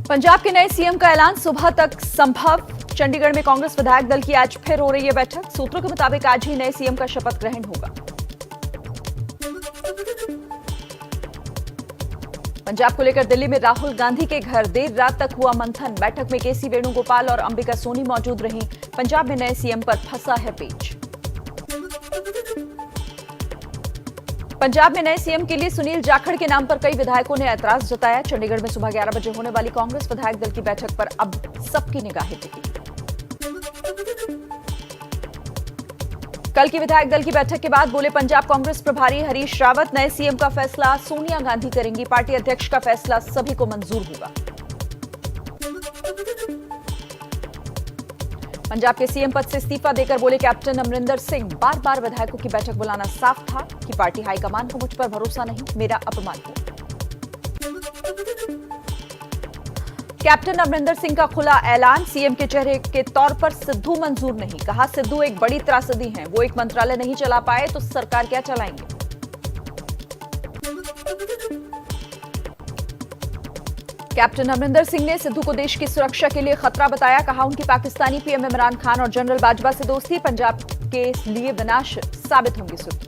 पंजाब के नए सीएम का ऐलान सुबह तक संभव। चंडीगढ़ में कांग्रेस विधायक दल की आज फिर हो रही है बैठक। सूत्रों के मुताबिक आज ही नए सीएम का शपथ ग्रहण होगा। पंजाब को लेकर दिल्ली में राहुल गांधी के घर देर रात तक हुआ मंथन। बैठक में केसी वेणुगोपाल और अंबिका सोनी मौजूद रहीं। पंजाब में नए सीएम पर फंसा है पेच। पंजाब में नए सीएम के लिए सुनील जाखड़ के नाम पर कई विधायकों ने ऐतराज जताया। चंडीगढ़ में सुबह 11 बजे होने वाली कांग्रेस विधायक दल की बैठक पर अब सबकी निगाहें टिकी। कल की विधायक दल की बैठक के बाद बोले पंजाब कांग्रेस प्रभारी हरीश रावत, नए सीएम का फैसला सोनिया गांधी करेंगी। पार्टी अध्यक्ष का फैसला सभी को मंजूर होगा। पंजाब के सीएम पद से इस्तीफा देकर बोले कैप्टन अमरिंदर सिंह, बार बार विधायकों की बैठक बुलाना साफ था कि पार्टी हाईकमान को मुझ पर भरोसा नहीं, मेरा अपमान हुआ। कैप्टन अमरिंदर सिंह का खुला ऐलान, सीएम के चेहरे के तौर पर सिद्धू मंजूर नहीं। कहा सिद्धू एक बड़ी त्रासदी हैं, वो एक मंत्रालय नहीं चला पाए तो सरकार क्या चलाएंगे। कैप्टन अमरिंदर सिंह ने सिद्धू को देश की सुरक्षा के लिए खतरा बताया। कहा उनकी पाकिस्तानी पीएम इमरान खान और जनरल बाजवा से दोस्ती पंजाब के लिए विनाश साबित होंगी सिद्धू।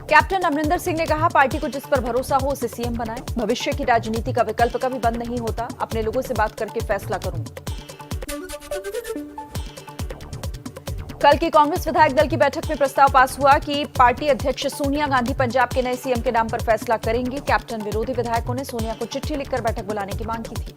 कैप्टन अमरिंदर सिंह ने कहा पार्टी को जिस पर भरोसा हो उसे सीएम बनाएं। भविष्य की राजनीति का विकल्प कभी बंद नहीं होता, अपने लोगों से बात करके फैसला करूंगी। कल की कांग्रेस विधायक दल की बैठक में प्रस्ताव पास हुआ कि पार्टी अध्यक्ष सोनिया गांधी पंजाब के नए सीएम के नाम पर फैसला करेंगी। कैप्टन विरोधी विधायकों ने सोनिया को चिट्ठी लिखकर बैठक बुलाने की मांग की थी।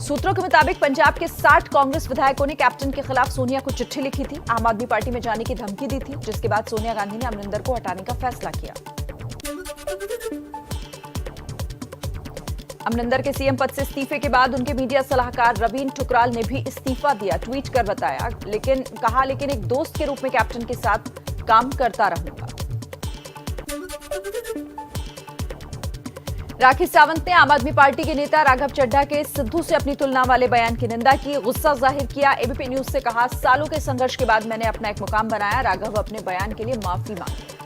सूत्रों के मुताबिक पंजाब के 60 कांग्रेस विधायकों ने कैप्टन के खिलाफ सोनिया को चिट्ठी लिखी थी। आम आदमी पार्टी में जाने की धमकी दी थी, जिसके बाद सोनिया गांधी ने अमरिंदर को हटाने का फैसला किया। अमरिंदर के सीएम पद से इस्तीफे के बाद उनके मीडिया सलाहकार रवीन ठुकराल ने भी इस्तीफा दिया। ट्वीट कर बताया लेकिन एक दोस्त के रूप में कैप्टन के साथ काम करता रहूंगा। राखी सावंत ने आम आदमी पार्टी के नेता राघव चड्ढा के सिद्धू से अपनी तुलना वाले बयान की निंदा की, गुस्सा जाहिर किया। एबीपी न्यूज से कहा सालों के संघर्ष के बाद मैंने अपना एक मुकाम बनाया। राघव अपने बयान के लिए माफी मांगी।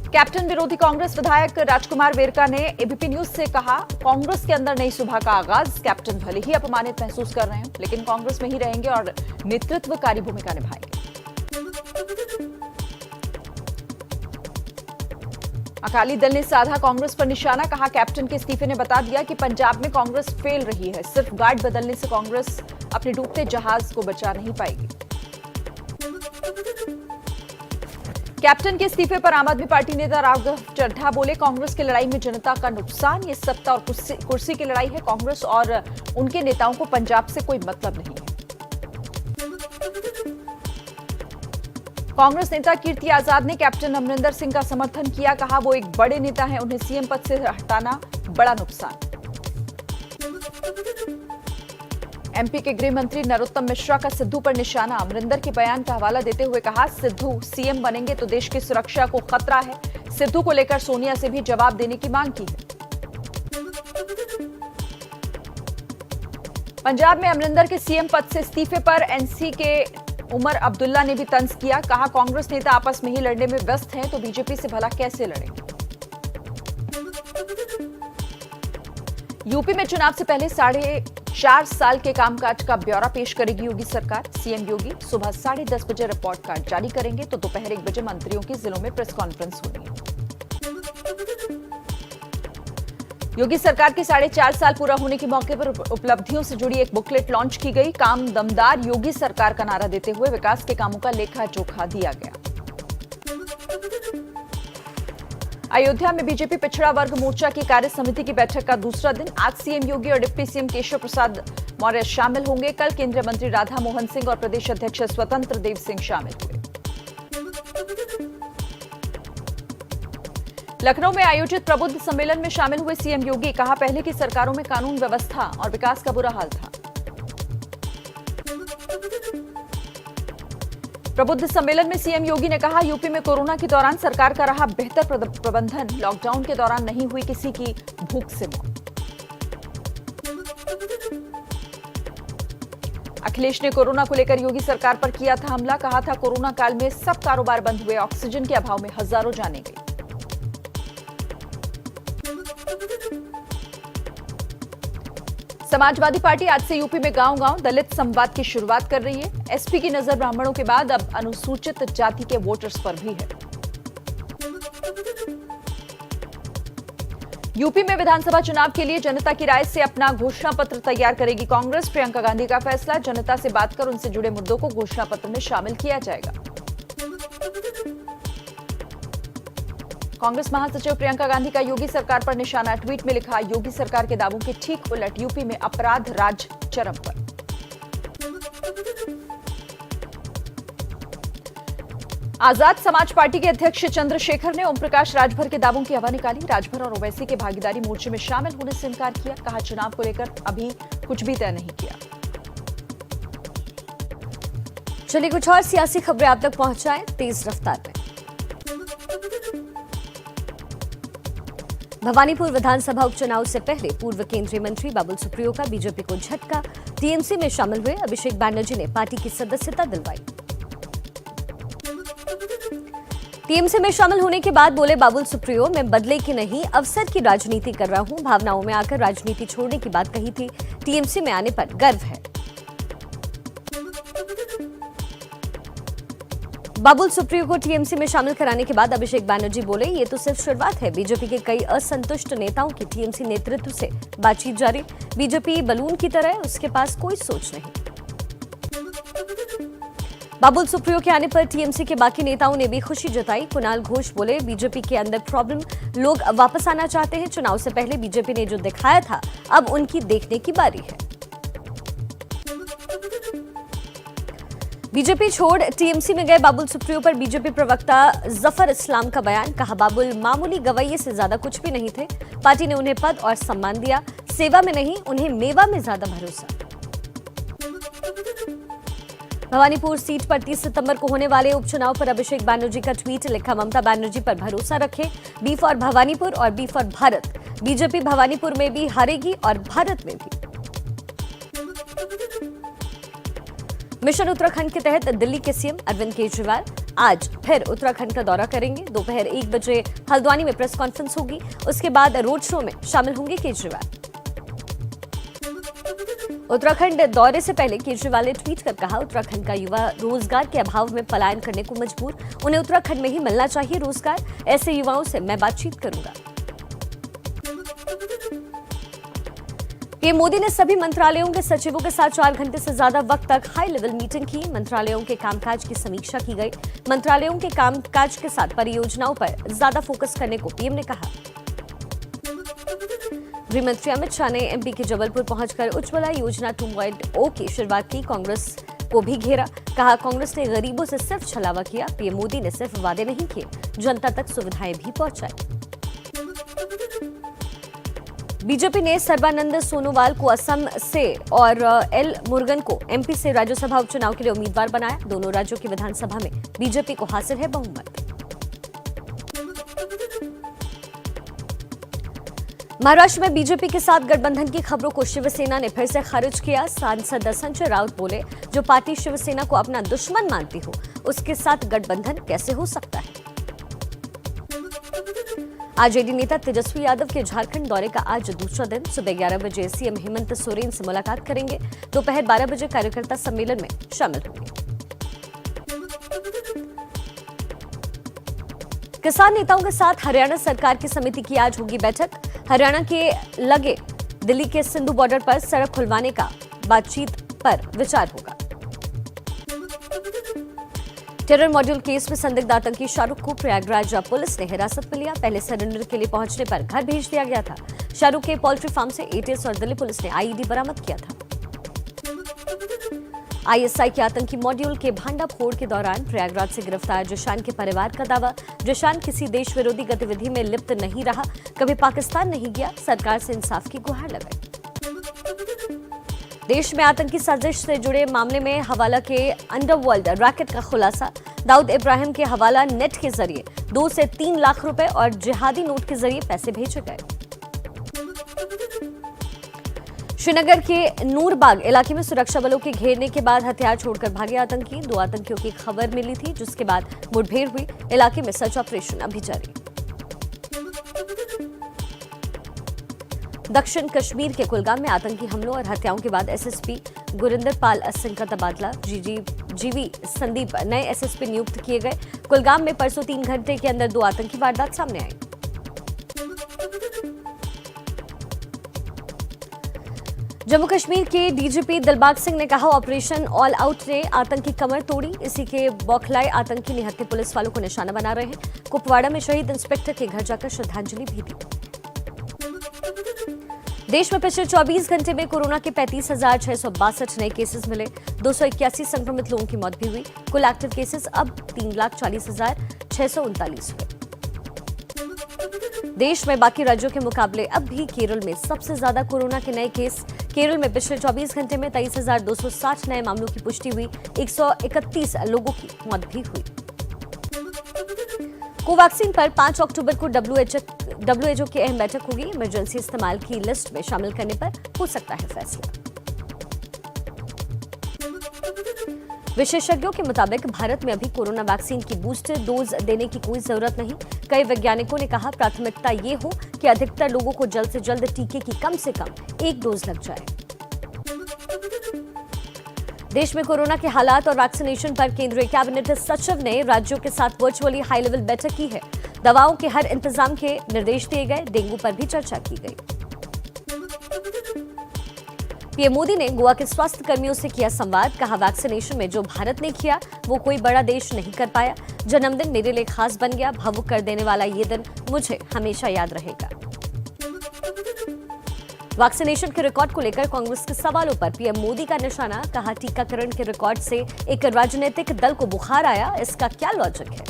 कैप्टन विरोधी कांग्रेस विधायक राजकुमार वेरका ने एबीपी न्यूज से कहा कांग्रेस के अंदर नई सुबह का आगाज। कैप्टन भले ही अपमानित महसूस कर रहे हैं, लेकिन कांग्रेस में ही रहेंगे और नेतृत्वकारी भूमिका निभाएंगे। अकाली दल ने साधा कांग्रेस पर निशाना। कहा कैप्टन के इस्तीफे ने बता दिया कि पंजाब में कांग्रेस फेल रही है। सिर्फ गार्ड बदलने से कांग्रेस अपने डूबते जहाज को बचा नहीं पाएगी। कैप्टन के इस्तीफे पर आम आदमी पार्टी नेता राघव चड्ढा बोले कांग्रेस की लड़ाई में जनता का नुकसान, ये सत्ता और कुर्सी की लड़ाई है। कांग्रेस और उनके नेताओं को पंजाब से कोई मतलब नहीं है। कांग्रेस नेता कीर्ति आजाद ने कैप्टन अमरिंदर सिंह का समर्थन किया। कहा वो एक बड़े नेता हैं, उन्हें सीएम पद से हटाना बड़ा नुकसान। एमपी के गृह मंत्री नरोत्तम मिश्रा का सिद्धू पर निशाना। अमरिंदर के बयान का हवाला देते हुए कहा सिद्धू सीएम बनेंगे तो देश की सुरक्षा को खतरा है। सिद्धू को लेकर सोनिया से भी जवाब देने की मांग की है। पंजाब में अमरिंदर के सीएम पद से इस्तीफे पर एनसी के उमर अब्दुल्ला ने भी तंज किया। कहा कांग्रेस नेता आपस में ही लड़ने में व्यस्त हैं तो बीजेपी से भला कैसे लड़ेंगे। यूपी में चुनाव से पहले 4.5 साल के कामकाज का ब्यौरा पेश करेगी योगी सरकार। सीएम योगी सुबह 10:30 बजे रिपोर्ट कार्ड जारी करेंगे तो दोपहर 1 बजे मंत्रियों की जिलों में प्रेस कॉन्फ्रेंस होगी। योगी सरकार के 4.5 साल पूरा होने के मौके पर उपलब्धियों से जुड़ी एक बुकलेट लॉन्च की गई। काम दमदार योगी सरकार का नारा देते हुए विकास के कामों का लेखा जोखा दिया गया। अयोध्या में बीजेपी पिछड़ा वर्ग मोर्चा की कार्य समिति की बैठक का दूसरा दिन। आज सीएम योगी और डिप्टी सीएम केशव प्रसाद मौर्य शामिल होंगे। कल केंद्रीय मंत्री राधा मोहन सिंह और प्रदेश अध्यक्ष स्वतंत्र देव सिंह शामिल हुए। लखनऊ में आयोजित प्रबुद्ध सम्मेलन में शामिल हुए सीएम योगी। कहा पहले की सरकारों में कानून व्यवस्था और विकास का बुरा हाल था। प्रबुद्ध सम्मेलन में सीएम योगी ने कहा यूपी में कोरोना के दौरान सरकार का रहा बेहतर प्रबंधन। लॉकडाउन के दौरान नहीं हुई किसी की भूख से मौत। अखिलेश ने कोरोना को लेकर योगी सरकार पर किया था हमला। कहा था कोरोना काल में सब कारोबार बंद हुए, ऑक्सीजन के अभाव में हजारों जानें गई। समाजवादी पार्टी आज से यूपी में गांव-गांव दलित संवाद की शुरुआत कर रही है। एसपी की नजर ब्राह्मणों के बाद अब अनुसूचित जाति के वोटर्स पर भी है। यूपी में विधानसभा चुनाव के लिए जनता की राय से अपना घोषणा पत्र तैयार करेगी कांग्रेस। प्रियंका गांधी का फैसला, जनता से बात कर उनसे जुड़े मुद्दों को घोषणा पत्र में शामिल किया जाएगा। कांग्रेस महासचिव प्रियंका गांधी का योगी सरकार पर निशाना। ट्वीट में लिखा, योगी सरकार के दावों के ठीक उलट यूपी में अपराध राज चरम पर। आजाद समाज पार्टी के अध्यक्ष चंद्रशेखर ने ओम प्रकाश राजभर के दावों की हवा निकाली। राजभर और ओवैसी के भागीदारी मोर्चे में शामिल होने से इनकार किया। कहा, चुनाव को लेकर अभी कुछ भी तय नहीं किया। चलिए कुछ और सियासी खबरें आप तक पहुंचाएं तेज रफ्तार में। भवानीपुर विधानसभा उपचुनाव से पहले पूर्व केंद्रीय मंत्री बाबुल सुप्रियो का बीजेपी को झटका। टीएमसी में शामिल हुए अभिषेक बैनर्जी ने पार्टी की सदस्यता दिलवाई। टीएमसी में शामिल होने के बाद बोले बाबुल सुप्रियो, मैं बदले की नहीं अवसर की राजनीति कर रहा हूं। भावनाओं में आकर राजनीति छोड़ने की बात कही थी। टीएमसी में आने पर गर्व है। बाबुल सुप्रियो को टीएमसी में शामिल कराने के बाद अभिषेक बैनर्जी बोले, ये तो सिर्फ शुरुआत है। बीजेपी के कई असंतुष्ट नेताओं की टीएमसी नेतृत्व से बातचीत जारी। बीजेपी बलून की तरह है, उसके पास कोई सोच नहीं। बाबुल सुप्रियो के आने पर टीएमसी के बाकी नेताओं ने भी खुशी जताई। कुणाल घोष बोले, बीजेपी के अंदर प्रॉब्लम, लोग वापस आना चाहते हैं। चुनाव से पहले बीजेपी ने जो दिखाया था अब उनकी देखने की बारी है। बीजेपी छोड़ टीएमसी में गए बाबुल सुप्रियो पर बीजेपी प्रवक्ता जफर इस्लाम का बयान। कहा, बाबुल मामूली गवैये से ज्यादा कुछ भी नहीं थे। पार्टी ने उन्हें पद और सम्मान दिया, सेवा में नहीं, उन्हें मेवा में ज्यादा भरोसा। भवानीपुर सीट पर 30 सितंबर को होने वाले उपचुनाव पर अभिषेक बैनर्जी का ट्वीट। लिखा, ममता बनर्जी पर भरोसा रखें। बी फॉर भवानीपुर और B for Bharat. BJP Bhawanipur में भी हारेगी और भारत में भी। मिशन उत्तराखंड के तहत दिल्ली के सीएम अरविंद केजरीवाल आज फिर उत्तराखंड का दौरा करेंगे। दोपहर 1 बजे हल्द्वानी में प्रेस कॉन्फ्रेंस होगी। उसके बाद रोड शो में शामिल होंगे केजरीवाल। उत्तराखंड दौरे से पहले केजरीवाल ने ट्वीट कर कहा, उत्तराखंड का युवा रोजगार के अभाव में पलायन करने को मजबूर। उन्हें उत्तराखंड में ही मिलना चाहिए रोजगार। ऐसे युवाओं से मैं बातचीत करूंगा। पीएम मोदी ने सभी मंत्रालयों के सचिवों के साथ 4 घंटे से ज्यादा वक्त तक हाई लेवल मीटिंग की। मंत्रालयों के कामकाज की समीक्षा की गई। मंत्रालयों के कामकाज के साथ परियोजनाओं पर ज्यादा फोकस करने को पीएम ने कहा। गृह मंत्री अमित शाह ने एमपी के जबलपुर पहुंचकर उज्ज्वला योजना 2.0 की शुरुआत की। कांग्रेस को भी घेरा। कहा, कांग्रेस ने गरीबों से सिर्फ छलावा किया। पीएम मोदी ने सिर्फ वादे नहीं किए, जनता तक सुविधाएं भी पहुंचाई। बीजेपी ने सर्बानंद सोनोवाल को असम से और एल मुरुगन को एमपी से राज्यसभा उपचुनाव के लिए उम्मीदवार बनाया। दोनों राज्यों की विधानसभा में बीजेपी को हासिल है बहुमत। महाराष्ट्र में बीजेपी के साथ गठबंधन की खबरों को शिवसेना ने फिर से खारिज किया। सांसद संजय राउत बोले, जो पार्टी शिवसेना को अपना दुश्मन मानती हो उसके साथ गठबंधन कैसे हो सकता है। आरजेडी नेता तेजस्वी यादव के झारखंड दौरे का आज दूसरा दिन। सुबह 11 बजे सीएम हेमंत सोरेन से मुलाकात करेंगे। दोपहर 12 बजे कार्यकर्ता सम्मेलन में शामिल होंगे। किसान नेताओं के साथ हरियाणा सरकार की समिति की आज होगी बैठक। हरियाणा के लगे दिल्ली के सिंधु बॉर्डर पर सड़क खुलवाने का बातचीत पर विचार होगा। टेरर मॉड्यूल केस में संदिग्ध आतंकी शाहरुख को प्रयागराज पुलिस ने हिरासत में लिया। पहले सरेंडर के लिए पहुंचने पर घर भेज दिया गया था। शाहरुख के पोल्ट्री फार्म से एटीएस और दिल्ली पुलिस ने आईईडी बरामद किया था। आईएसआई के आतंकी मॉड्यूल के भांडाफोड़ के दौरान प्रयागराज से गिरफ्तार जिशान के परिवार का दावा, जिशान किसी देश विरोधी गतिविधि में लिप्त नहीं रहा, कभी पाकिस्तान नहीं गया। सरकार से इंसाफ की गुहार लगाई। देश में आतंकी साजिश से जुड़े मामले में हवाला के अंडरवर्ल्ड रैकेट का खुलासा। दाऊद इब्राहिम के हवाला नेट के जरिए 2 से 3 लाख रुपए और जिहादी नोट के जरिए पैसे भेजे गए। श्रीनगर के नूरबाग इलाके में सुरक्षा बलों के घेरने के बाद हथियार छोड़कर भागे आतंकी। 2 आतंकियों की खबर मिली थी, जिसके बाद मुठभेड़ हुई। इलाके में सर्च ऑपरेशन अभी जारी। दक्षिण कश्मीर के कुलगाम में आतंकी हमलों और हत्याओं के बाद एसएसपी गुरिंदर पाल सिंह का तबादला। जीवी संदीप नए एसएसपी नियुक्त किए गए। कुलगाम में परसों 3 घंटे के अंदर 2 आतंकी वारदात सामने आई। जम्मू कश्मीर के डीजीपी दिलबाग सिंह ने कहा, ऑपरेशन ऑल आउट ने आतंकी कमर तोड़ी। इसी के बौखलाए आतंकी निहत्थे पुलिस वालों को निशाना बना रहे हैं। कुपवाड़ा में शहीद इंस्पेक्टर के घर जाकर श्रद्धांजलि भी दी। देश में पिछले 24 घंटे में कोरोना के 35,662 नए केसेस मिले। 281 संक्रमित लोगों की मौत भी हुई। कुल एक्टिव केसेस अब 3,40,639 हुए। देश में बाकी राज्यों के मुकाबले अब भी केरल में सबसे ज्यादा कोरोना के नए केस। केरल में पिछले 24 घंटे में 23,260 नए मामलों की पुष्टि हुई। 131 लोगों की मौत भी हुई। कोवैक्सीन पर 5 अक्टूबर को डब्ल्यूएचओ की अहम बैठक होगी। इमरजेंसी इस्तेमाल की लिस्ट में शामिल करने पर हो सकता है फैसला। विशेषज्ञों के मुताबिक भारत में अभी कोरोना वैक्सीन की बूस्टर डोज देने की कोई जरूरत नहीं। कई वैज्ञानिकों ने कहा, प्राथमिकता ये हो कि अधिकतर लोगों को जल्द से जल्द टीके की कम से कम 1 डोज लग जाए। देश में कोरोना के हालात और वैक्सीनेशन पर केंद्रीय कैबिनेट सचिव ने राज्यों के साथ वर्चुअली हाई लेवल बैठक की है। दवाओं के हर इंतजाम के निर्देश दिए गए। डेंगू पर भी चर्चा की गई। पीएम मोदी ने गोवा के स्वास्थ्य कर्मियों से किया संवाद। कहा, वैक्सीनेशन में जो भारत ने किया वो कोई बड़ा देश नहीं कर पाया। जन्मदिन मेरे लिए खास बन गया। भावुक कर देने वाला ये दिन मुझे हमेशा याद रहेगा। वैक्सीनेशन के रिकॉर्ड को लेकर कांग्रेस के सवालों पर पीएम मोदी का निशाना। कहा, टीकाकरण के रिकॉर्ड से एक राजनीतिक दल को बुखार आया, इसका क्या लॉजिक है।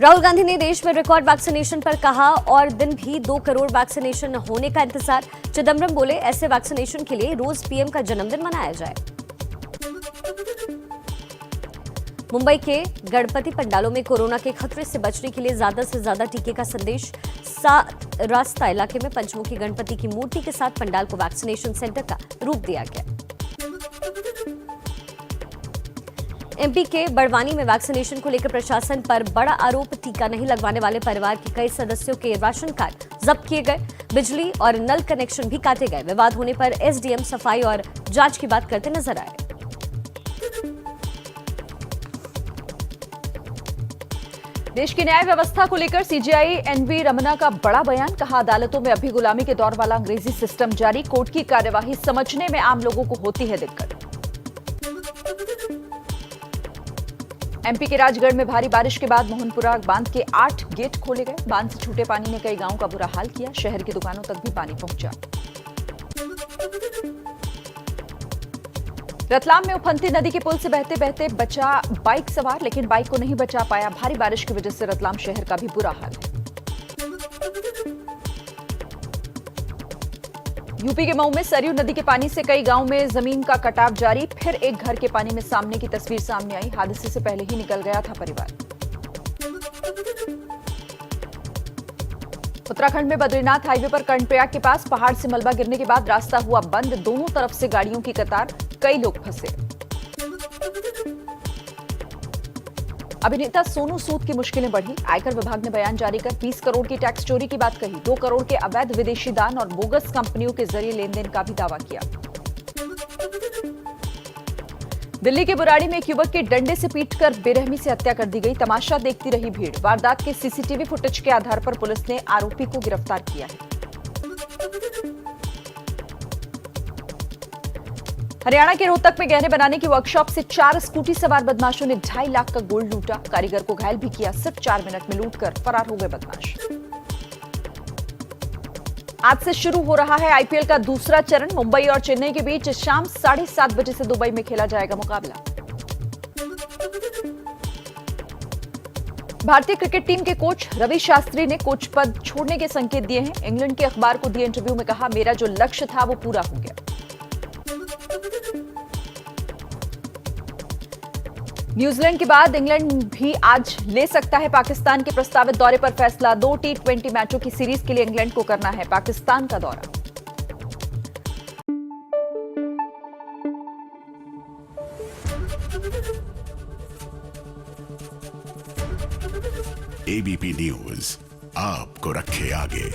राहुल गांधी ने देश में रिकॉर्ड वैक्सीनेशन पर कहा, और दिन भी 2 करोड़ वैक्सीनेशन होने का इंतजार। चिदम्बरम बोले, ऐसे वैक्सीनेशन के लिए रोज पीएम का जन्मदिन मनाया जाए। मुंबई के गणपति पंडालों में कोरोना के खतरे से बचने के लिए ज्यादा से ज्यादा टीके का संदेश। 7 रास्ता इलाके में पंचमुखी गणपति की मूर्ति के साथ पंडाल को वैक्सीनेशन सेंटर का रूप दिया गया। एमपी के बड़वानी में वैक्सीनेशन को लेकर प्रशासन पर बड़ा आरोप। टीका नहीं लगवाने वाले परिवार के कई सदस्यों के राशन कार्ड जब्त किए गए। बिजली और नल कनेक्शन भी काटे गए। विवाद होने पर एसडीएम सफाई और जांच की बात करते नजर आए। देश की न्याय व्यवस्था को लेकर सीजेआई एनवी रमना का बड़ा बयान। कहा, अदालतों में अभी गुलामी के दौर वाला अंग्रेजी सिस्टम जारी। कोर्ट की कार्यवाही समझने में आम लोगों को होती है दिक्कत। एमपी के राजगढ़ में भारी बारिश के बाद मोहनपुरा बांध के 8 गेट खोले गए। बांध से छूटे पानी ने कई गांवों का बुरा हाल किया। शहर की दुकानों तक भी पानी पहुंचा। रतलाम में उफनती नदी के पुल से बहते बहते बचा बाइक सवार, लेकिन बाइक को नहीं बचा पाया। भारी बारिश की वजह से रतलाम शहर का भी बुरा हाल है। यूपी के मऊ में सरयू नदी के पानी से कई गांवों में जमीन का कटाव जारी। फिर एक घर के पानी में सामने की तस्वीर सामने आई। हादसे से पहले ही निकल गया था परिवार। उत्तराखंड में बद्रीनाथ हाईवे पर कर्णप्रयाग के पास पहाड़ से मलबा गिरने के बाद रास्ता हुआ बंद। दोनों तरफ से गाड़ियों की कतार, कई लोग फंसे। अभिनेता सोनू सूद की मुश्किलें बढ़ी। आयकर विभाग ने बयान जारी कर 20 करोड़ की टैक्स चोरी की बात कही। 2 करोड़ के अवैध विदेशी दान और बोगस कंपनियों के जरिए लेनदेन का भी दावा किया। दिल्ली के बुराड़ी में एक युवक की डंडे से पीटकर बेरहमी से हत्या कर दी गई। तमाशा देखती रही भीड़। वारदात के सीसीटीवी फुटेज के आधार पर पुलिस ने आरोपी को गिरफ्तार किया है। हरियाणा के रोहतक में गहने बनाने की वर्कशॉप से 4 स्कूटी सवार बदमाशों ने 2.5 लाख का गोल्ड लूटा। कारीगर को घायल भी किया। सिर्फ 4 मिनट में लूटकर फरार हो गए बदमाश। आज से शुरू हो रहा है आईपीएल का दूसरा चरण। मुंबई और चेन्नई के बीच शाम 7:30 बजे से दुबई में खेला जाएगा मुकाबला। भारतीय क्रिकेट टीम के कोच रवि शास्त्री ने कोच पद छोड़ने के संकेत दिए हैं। इंग्लैंड के अखबार को दिए इंटरव्यू में कहा, मेरा जो लक्ष्य था वो पूरा हो गया। न्यूजीलैंड के बाद इंग्लैंड भी आज ले सकता है पाकिस्तान के प्रस्तावित दौरे पर फैसला। 2 T20 मैचों की सीरीज के लिए इंग्लैंड को करना है पाकिस्तान का दौरा। एबीपी न्यूज आपको रखे आगे।